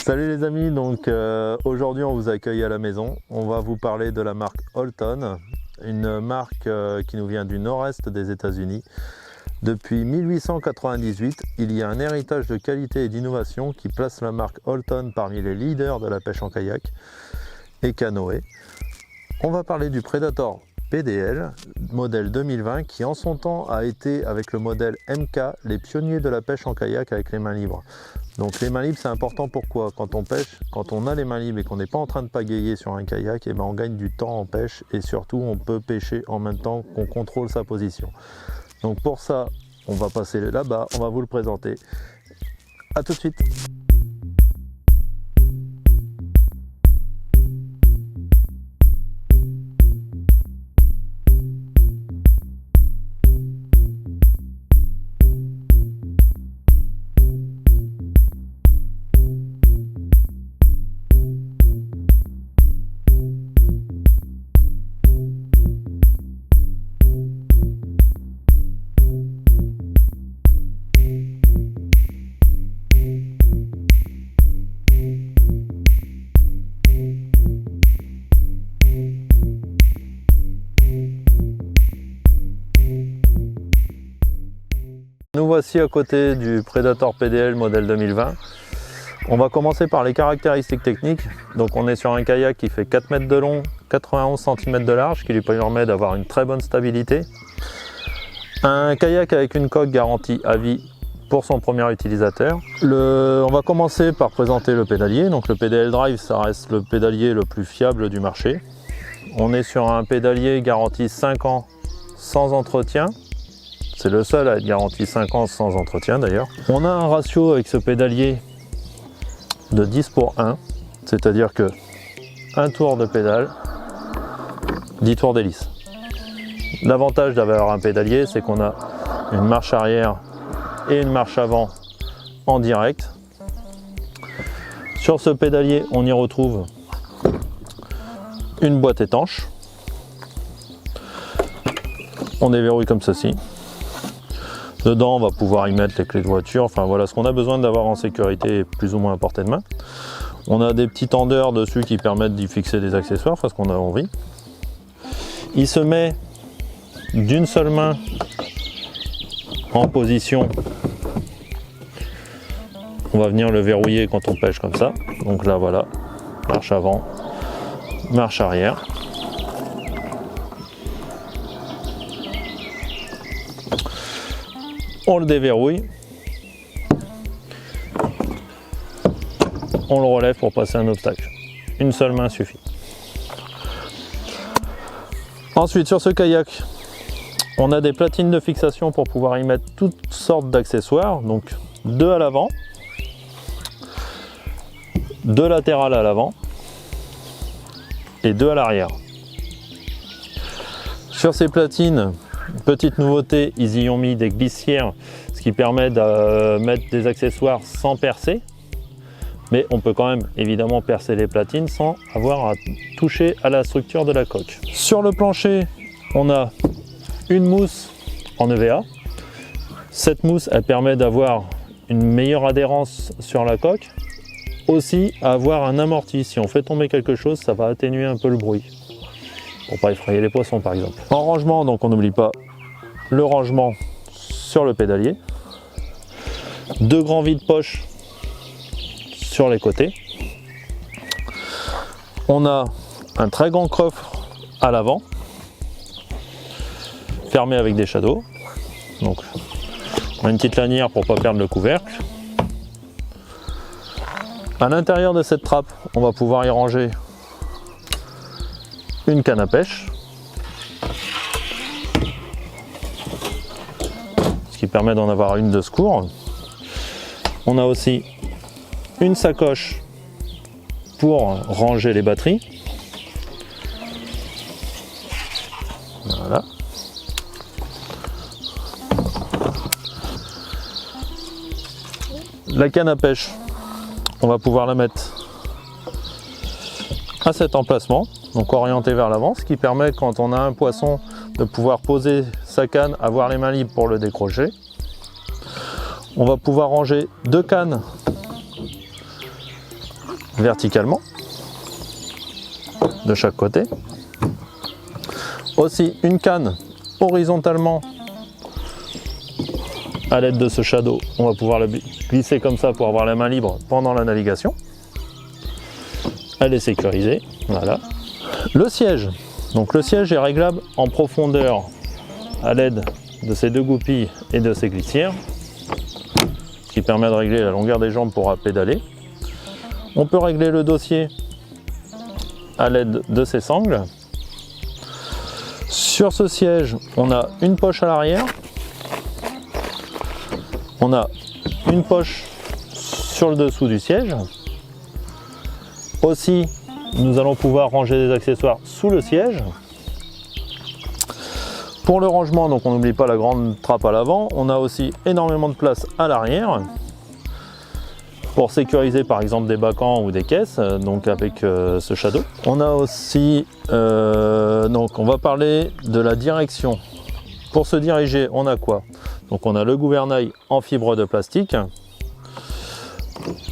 Salut les amis, donc aujourd'hui on vous accueille à la maison. On va vous parler de la marque Holton, une marque qui nous vient du nord-est des États-Unis. Depuis 1898, il y a un héritage de qualité et d'innovation qui place la marque Holton parmi les leaders de la pêche en kayak et canoë. On va parler du Predator PDL, modèle 2020, qui en son temps a été, avec le modèle MK, les pionniers de la pêche en kayak avec les mains libres. Donc les mains libres, c'est important. Pourquoi? Quand on pêche, quand on a les mains libres et qu'on n'est pas en train de pagayer sur un kayak, et ben on gagne du temps en pêche et surtout on peut pêcher en même temps qu'on contrôle sa position. Donc pour ça, on va passer là-bas, on va vous le présenter. A tout de suite. Nous voici à côté du Predator PDL modèle 2020. On va commencer par les caractéristiques techniques. Donc on est sur un kayak qui fait 4 mètres de long, 91 cm de large, qui lui permet d'avoir une très bonne stabilité. Un kayak avec une coque garantie à vie pour son premier utilisateur. On va commencer par présenter le pédalier. Donc le PDL Drive, ça reste le pédalier le plus fiable du marché. On est sur un pédalier garanti 5 ans sans entretien. C'est le seul à être garanti 5 ans sans entretien d'ailleurs. On a un ratio avec ce pédalier de 10:1, c'est-à-dire que un tour de pédale, 10 tours d'hélice. L'avantage d'avoir un pédalier, c'est qu'on a une marche arrière et une marche avant en direct. Sur ce pédalier, on y retrouve une boîte étanche. On déverrouille comme ceci. Dedans, on va pouvoir y mettre les clés de voiture, enfin voilà ce qu'on a besoin d'avoir en sécurité plus ou moins à portée de main. On a des petits tendeurs dessus qui permettent d'y fixer des accessoires, enfin ce qu'on a envie. Il se met d'une seule main en position. On va venir le verrouiller quand on pêche comme ça. Donc là voilà, marche avant, marche arrière. On le déverrouille, on le relève pour passer un obstacle. Une seule main suffit. Ensuite, sur ce kayak, on a des platines de fixation pour pouvoir y mettre toutes sortes d'accessoires. Donc 2 à l'avant, 2 latérales à l'avant et 2 à l'arrière. Sur ces platines, petite nouveauté, ils y ont mis des glissières, ce qui permet de mettre des accessoires sans percer. Mais on peut quand même évidemment percer les platines sans avoir à toucher à la structure de la coque. Sur le plancher, on a une mousse en EVA. Cette mousse, elle permet d'avoir une meilleure adhérence sur la coque. Aussi, avoir un amorti. Si on fait tomber quelque chose, ça va atténuer un peu le bruit. Pour pas effrayer les poissons par exemple. En rangement, donc on n'oublie pas le rangement sur le pédalier. 2 grands vides-poches sur les côtés. On a un très grand coffre à l'avant, fermé avec des shadows. Donc on a une petite lanière pour ne pas perdre le couvercle. À l'intérieur de cette trappe, on va pouvoir y ranger une canne à pêche, ce qui permet d'en avoir une de secours. On a aussi une sacoche pour ranger les batteries. Voilà. La canne à pêche, on va pouvoir la mettre à cet emplacement, donc orienté vers l'avant, ce qui permet quand on a un poisson de pouvoir poser sa canne, avoir les mains libres pour le décrocher. On va pouvoir ranger 2 cannes verticalement de chaque côté. Aussi une canne horizontalement à l'aide de ce shadow. On va pouvoir la glisser comme ça pour avoir la main libre pendant la navigation. Elle est sécurisée, voilà. Le siège. Donc le siège est réglable en profondeur à l'aide de ces deux goupilles et de ces glissières, ce qui permet de régler la longueur des jambes pour pédaler. On peut régler le dossier à l'aide de ces sangles. Sur ce siège, on a une poche à l'arrière, on a une poche sur le dessous du siège. Aussi, nous allons pouvoir ranger des accessoires sous le siège. Pour le rangement, donc on n'oublie pas la grande trappe à l'avant. On a aussi énormément de place à l'arrière pour sécuriser par exemple des bacans ou des caisses, donc avec ce shadow. On a aussi, donc on va parler de la direction. Pour se diriger, on a quoi? Donc on a le gouvernail en fibre de plastique.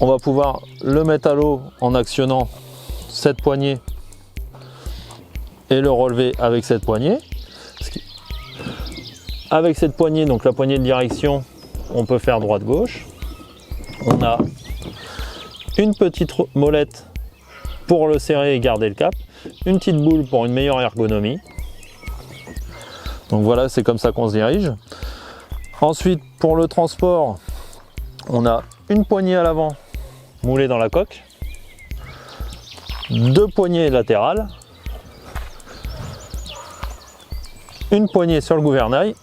On va pouvoir le mettre à l'eau en actionnant cette poignée et le relever avec cette poignée. Avec cette poignée, donc la poignée de direction, on peut faire droite-gauche. On a une petite molette pour le serrer et garder le cap. Une petite boule pour une meilleure ergonomie. Donc voilà, c'est comme ça qu'on se dirige. Ensuite, pour le transport, on a une poignée à l'avant moulée dans la coque. Deux poignées latérales. Une poignée sur le gouvernail.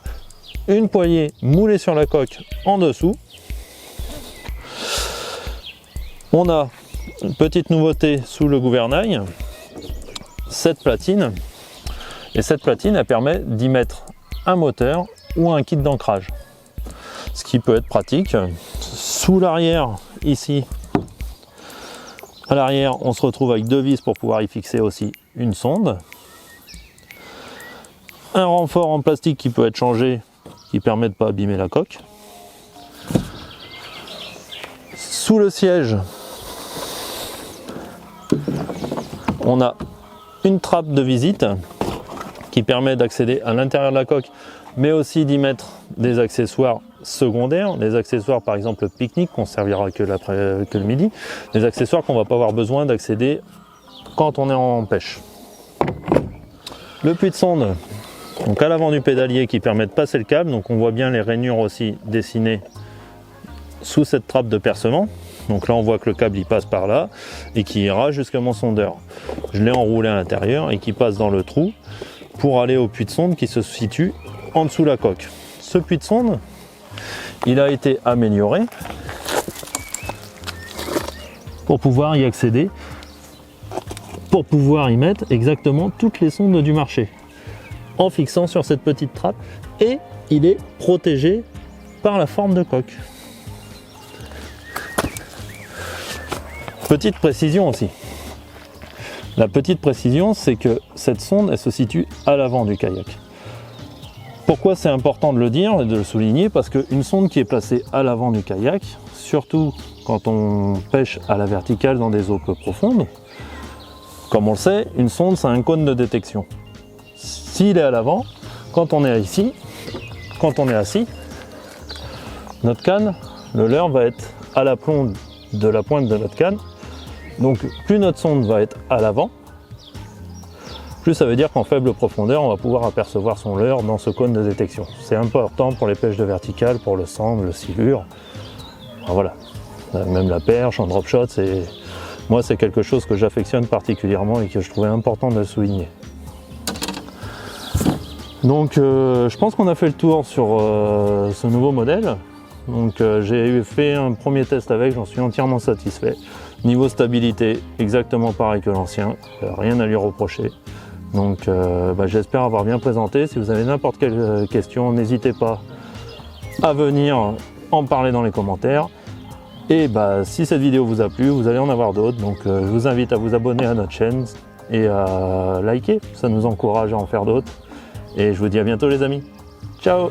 Une poignée moulée sur la coque en dessous. On a une petite nouveauté sous le gouvernail, cette platine. Et cette platine, elle permet d'y mettre un moteur ou un kit d'ancrage. Ce qui peut être pratique. Sous l'arrière, ici, à l'arrière, on se retrouve avec deux vis pour pouvoir y fixer aussi une sonde. Un renfort en plastique qui peut être changé, qui permet de ne pas abîmer la coque. Sous le siège, on a une trappe de visite qui permet d'accéder à l'intérieur de la coque, mais aussi d'y mettre des accessoires secondaires, des accessoires par exemple pique-nique qu'on servira que le midi, des accessoires qu'on ne va pas avoir besoin d'accéder quand on est en pêche. Le puits de sonde, donc à l'avant du pédalier, qui permet de passer le câble, donc on voit bien les rainures aussi dessinées sous cette trappe de percement. Donc là on voit que le câble il passe par là et qui ira jusqu'à mon sondeur. Je l'ai enroulé à l'intérieur et qui passe dans le trou pour aller au puits de sonde qui se situe en dessous de la coque. Ce puits de sonde, il a été amélioré pour pouvoir y accéder, pour pouvoir y mettre exactement toutes les sondes du marché en fixant sur cette petite trappe, et il est protégé par la forme de coque. Petite précision aussi. La petite précision, c'est que cette sonde, elle se situe à l'avant du kayak. Pourquoi c'est important de le dire et de le souligner? Parce qu'une sonde qui est placée à l'avant du kayak, surtout quand on pêche à la verticale dans des eaux peu profondes, comme on le sait, une sonde, c'est un cône de détection. S'il est à l'avant, quand on est ici, quand on est assis, notre canne, le leurre va être à l'aplomb de la pointe de notre canne. Donc plus notre sonde va être à l'avant, plus ça veut dire qu'en faible profondeur, on va pouvoir apercevoir son leurre dans ce cône de détection. C'est important pour les pêches de verticale, pour le sand, le silure. Enfin, voilà, même la perche en drop shot, moi c'est quelque chose que j'affectionne particulièrement et que je trouvais important de le souligner. Donc je pense qu'on a fait le tour sur ce nouveau modèle. Donc j'ai fait un premier test avec, j'en suis entièrement satisfait. Niveau stabilité, exactement pareil que l'ancien, rien à lui reprocher. Donc j'espère avoir bien présenté. Si vous avez n'importe quelle question, n'hésitez pas à venir en parler dans les commentaires. Et si cette vidéo vous a plu, vous allez en avoir d'autres. Donc je vous invite à vous abonner à notre chaîne et à liker, ça nous encourage à en faire d'autres. Et je vous dis à bientôt les amis. Ciao!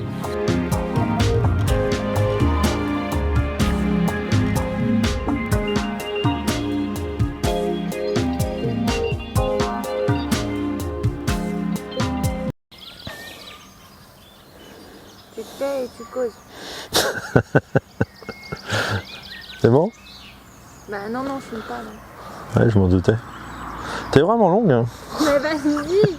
Tu te tais et tu causes. C'est bon? Bah non, non, je fume pas. Non. Ouais, je m'en doutais. T'es vraiment longue, hein? Mais vas-y.